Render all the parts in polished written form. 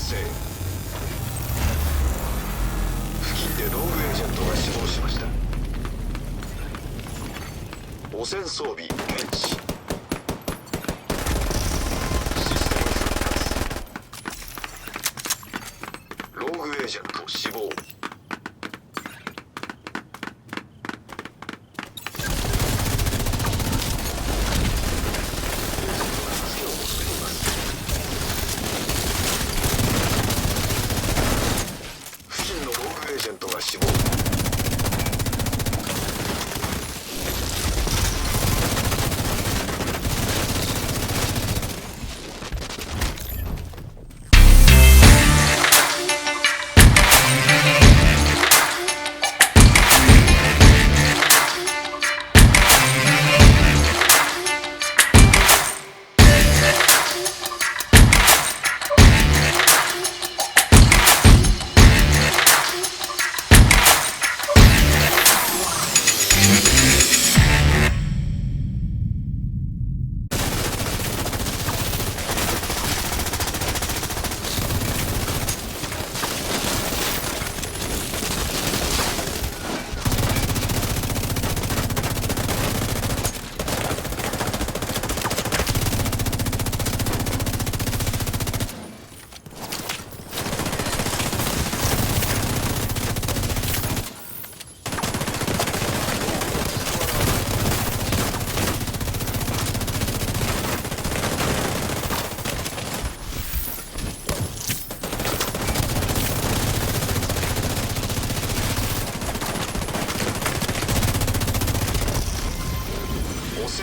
生。付近でローグエージェントが死亡しました。汚染装備検知。システム復活。ローグエージェント死亡。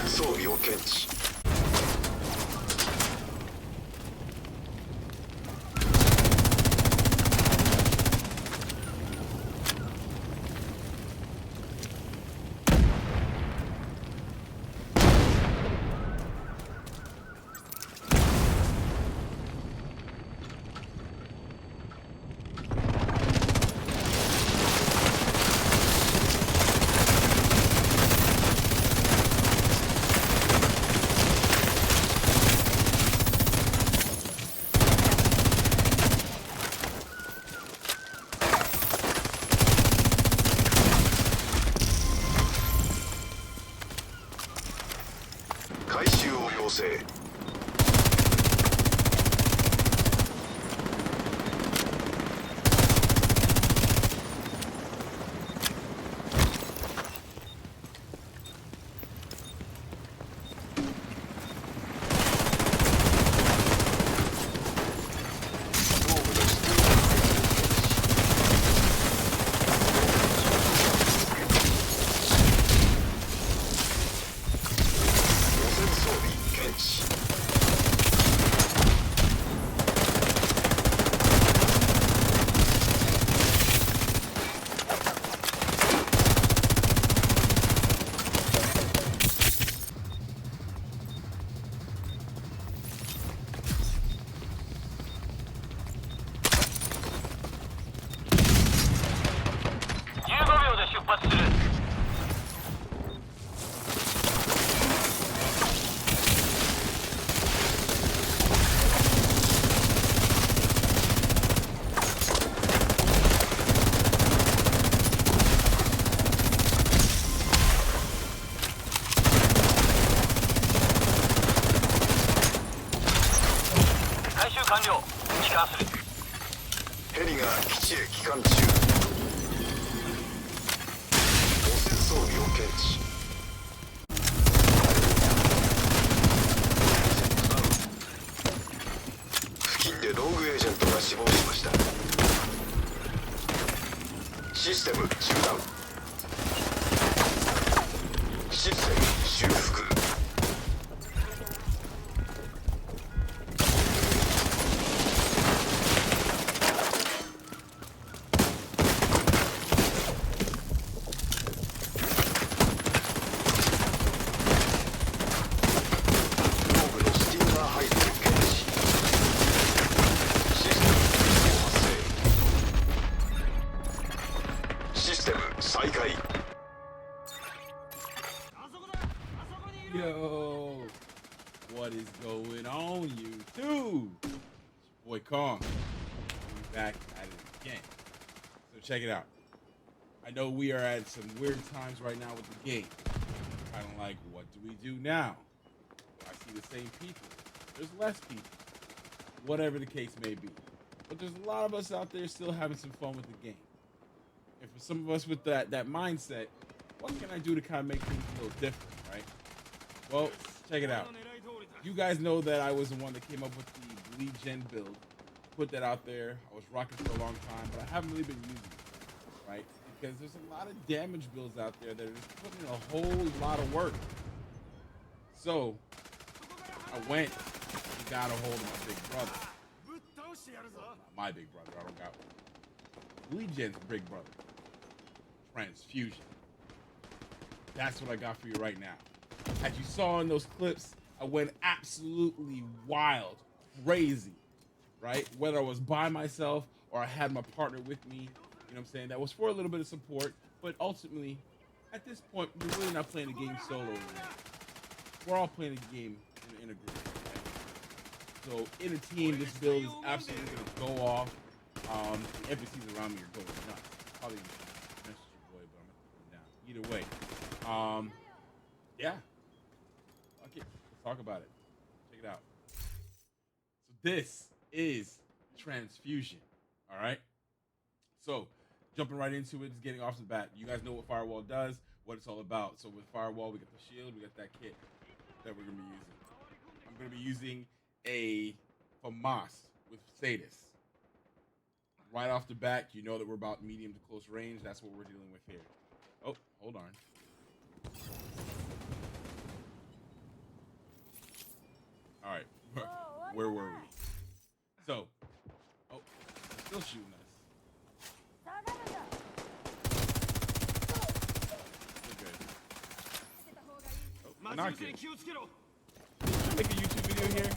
装備を検知。回収を要請。完了。帰還する。ヘリが基地へ帰還中。汚染装備を検知。付近でローグエージェントが死亡しました。システム中断。システム修復。再開。Yo, what is going on, YouTube? Boy, Kong. back at it again. So check it out. I know we are at some weird times right now with the game. Kind of like, what do we do now? I see the same people. There's less people. Whatever the case may be. But there's a lot of us out there still having some fun with the game. And for some of us with that mindset, what can I do to kind of make things a little different, right? Well, check it out. You guys know that I was the one that came up with the Bleedgens build. Put that out there. I was rocking for a long time, but I haven't really been using it, right? Because there's a lot of damage builds out there that are just putting in a whole lot of work. So I went and got a hold of my big brother. Not my big brother. I don't got one. Bleedgens' big brother. Transfusion. That's what I got for you right now. As you saw in those clips, I went absolutely wild, crazy, right? Whether I was by myself or I had my partner with me, you know what I'm saying? That was for a little bit of support, but ultimately, at this point, we're really not playing the game solo anymore. We're all playing the game in a group. Right? So in a team, this build is absolutely going to go off. NPCs around me are going nuts. Probably message your boy, but I'm going to put them down. Either way, yeah. Okay, let's talk about it. Check it out. So this is Transfusion. All right. So jumping right into it, just getting off the bat. You guys know what Firewall does, what it's all about. So with Firewall, we got the shield, we got that kit that we're gonna be using. I'm gonna be using a FAMAS with Status. Right off the bat, you know that we're about medium to close range. That's what we're dealing with here. Oh, hold on. All right, where were we? So, oh, they're still shooting us. We're good. Oh, we're not good. Should I make a YouTube video here?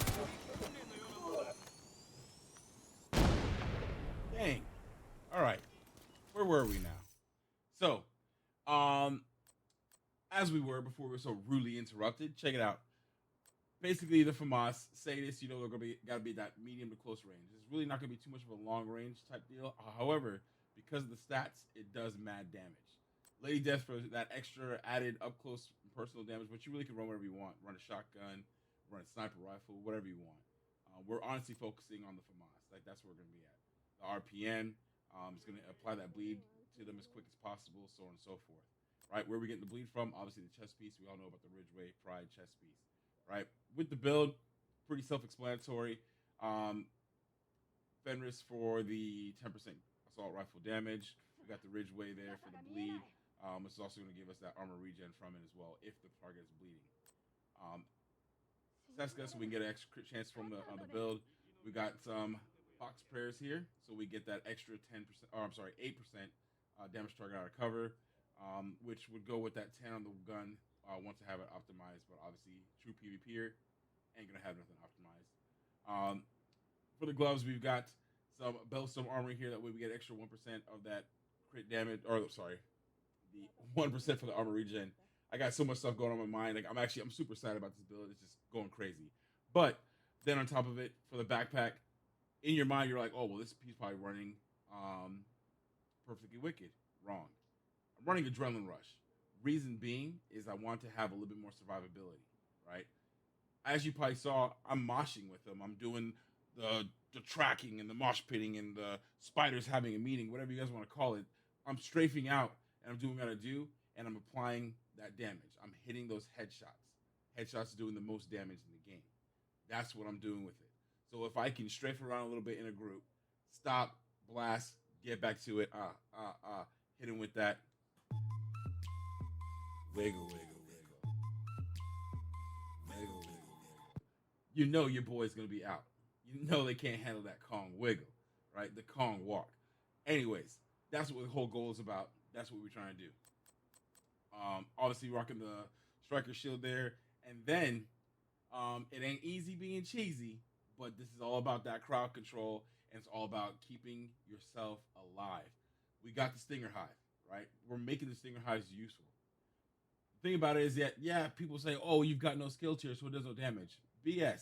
Dang. All right, where were we now? So, as we were before we were so rudely interrupted. Check it out. Basically, the FAMAS say this, you know, they're gotta be that medium to close range. It's really not gonna be too much of a long range type deal. However, because of the stats, it does mad damage. Lady Death for that extra added up close personal damage, but you really can run whatever you want. Run a shotgun, run a sniper rifle, whatever you want. We're honestly focusing on the FAMAS. Like that's where we're gonna be at. The RPM is gonna apply that bleed to them as quick as possible, so on and so forth. Right, where we getting the bleed from? Obviously the chest piece. We all know about the Ridgeway Pride chest piece. Right, with the build, pretty self-explanatory. Fenris for the 10% assault rifle damage. We got the Ridgeway there for the bleed. This is also going to give us that armor regen from it as well if the target is bleeding. Seska, so we can get an extra crit chance from on the build. We got some Fox prayers here, so we get that extra 10%, or I'm sorry, 8% damage target out of cover, which would go with that 10 on the gun once I have it optimized. But obviously, true PvPer ain't gonna have nothing optimized. For the gloves, we've got some Bellstone armor here. That way, we get extra 1% of that crit damage, or sorry, the 1% for the armor regen. I got so much stuff going on in my mind. Like I'm super excited about this build. It's just going crazy. But then on top of it, for the backpack, in your mind, you're like, oh well, this piece probably running perfectly wicked. Wrong. I'm running Adrenaline Rush. Reason being is I want to have a little bit more survivability, right? As you probably saw, I'm moshing with them. I'm doing the tracking and the mosh pitting and the spiders having a meeting, whatever you guys want to call it. I'm strafing out and I'm doing what I gotta do, and I'm applying that damage. I'm hitting those headshots. Headshots are doing the most damage in the game. That's what I'm doing with it. So if I can strafe around a little bit in a group, stop, blast, get back to it, hit him with that. Wiggle, wiggle, wiggle. Wiggle, wiggle, wiggle. You know your boy's going to be out. You know they can't handle that Kong wiggle, right? The Kong walk. Anyways, that's what the whole goal is about. That's what we're trying to do. Obviously, rocking the striker shield there. And then, it ain't easy being cheesy, but this is all about that crowd control, and it's all about keeping yourself alive. We got the Stinger Hive, right? We're making the Stinger Hives useful. The thing about it is that, yeah, people say, oh, you've got no skill tier, so it does no damage. BS.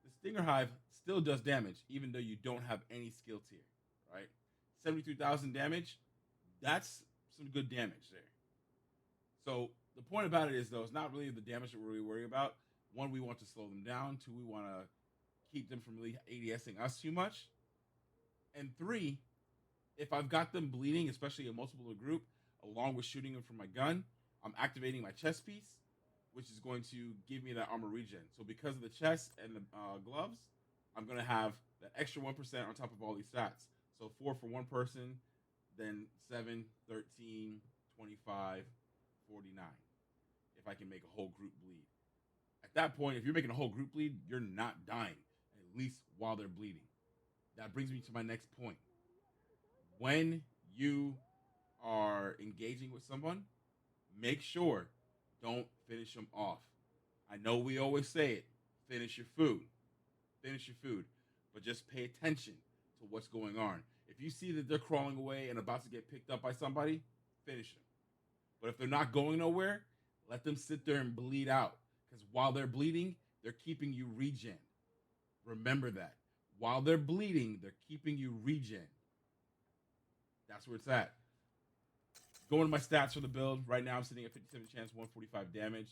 The Stinger Hive still does damage, even though you don't have any skill tier, right? 73,000 damage. That's some good damage there. So the point about it is, though, it's not really the damage that we're really worried about. One, we want to slow them down. Two, we want to keep them from really ADSing us too much. And three, if I've got them bleeding, especially a multiple group, along with shooting them from my gun, I'm activating my chest piece, which is going to give me that armor regen. So because of the chest and the gloves, I'm going to have that extra 1% on top of all these stats. So 4 for one person, then 7, 13, 25, 49. If I can make a whole group bleed. At that point, if you're making a whole group bleed, you're not dying, at least while they're bleeding. That brings me to my next point. When you are engaging with someone, make sure don't finish them off. I know we always say it, finish your food. Finish your food. But just pay attention to what's going on. If you see that they're crawling away and about to get picked up by somebody, finish them. But if they're not going nowhere, let them sit there and bleed out. Because while they're bleeding, they're keeping you regen. Remember that. While they're bleeding, they're keeping you regen. That's where it's at. Going to my stats for the build. Right now, I'm sitting at 57 chance, 145 damage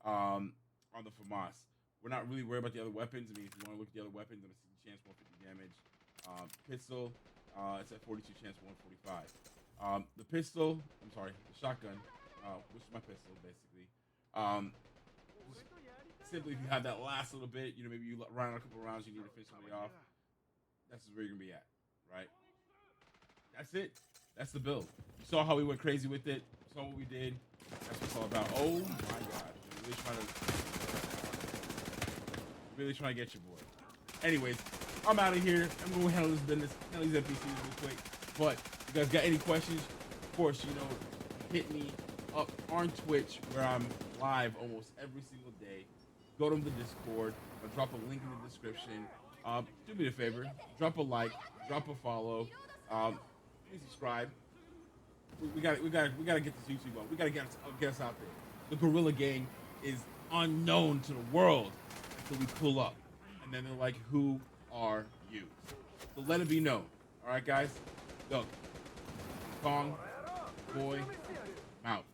on the FAMAS. We're not really worried about the other weapons. I mean, if you want to look at the other weapons, I'm at 60 chance, 150 damage. Pistol, it's at 42 chance, 145. The pistol, I'm sorry, the shotgun, which is my pistol, basically. Simply, if you have that last little bit, maybe you run out a couple of rounds, you need to finish somebody off. That's where you're going to be at, right? That's it. That's the build. You saw how we went crazy with it. You saw what we did. That's what it's all about. Oh, my God. Really trying to get you, boy. Anyways, I'm out of here. I'm going to handle this business, handle these NPCs real quick. But if you guys got any questions, of course, hit me up on Twitch, where I'm live almost every single day. Go to the Discord. I'll drop a link in the description. Do me a favor. Drop a like. Drop a follow. Please subscribe. We gotta get this YouTube on. We gotta get us out there. The Gorilla Gang is unknown to the world until we pull up, and then they're like, "Who are you?" So let it be known. All right, guys. Go. Kong, boy, out.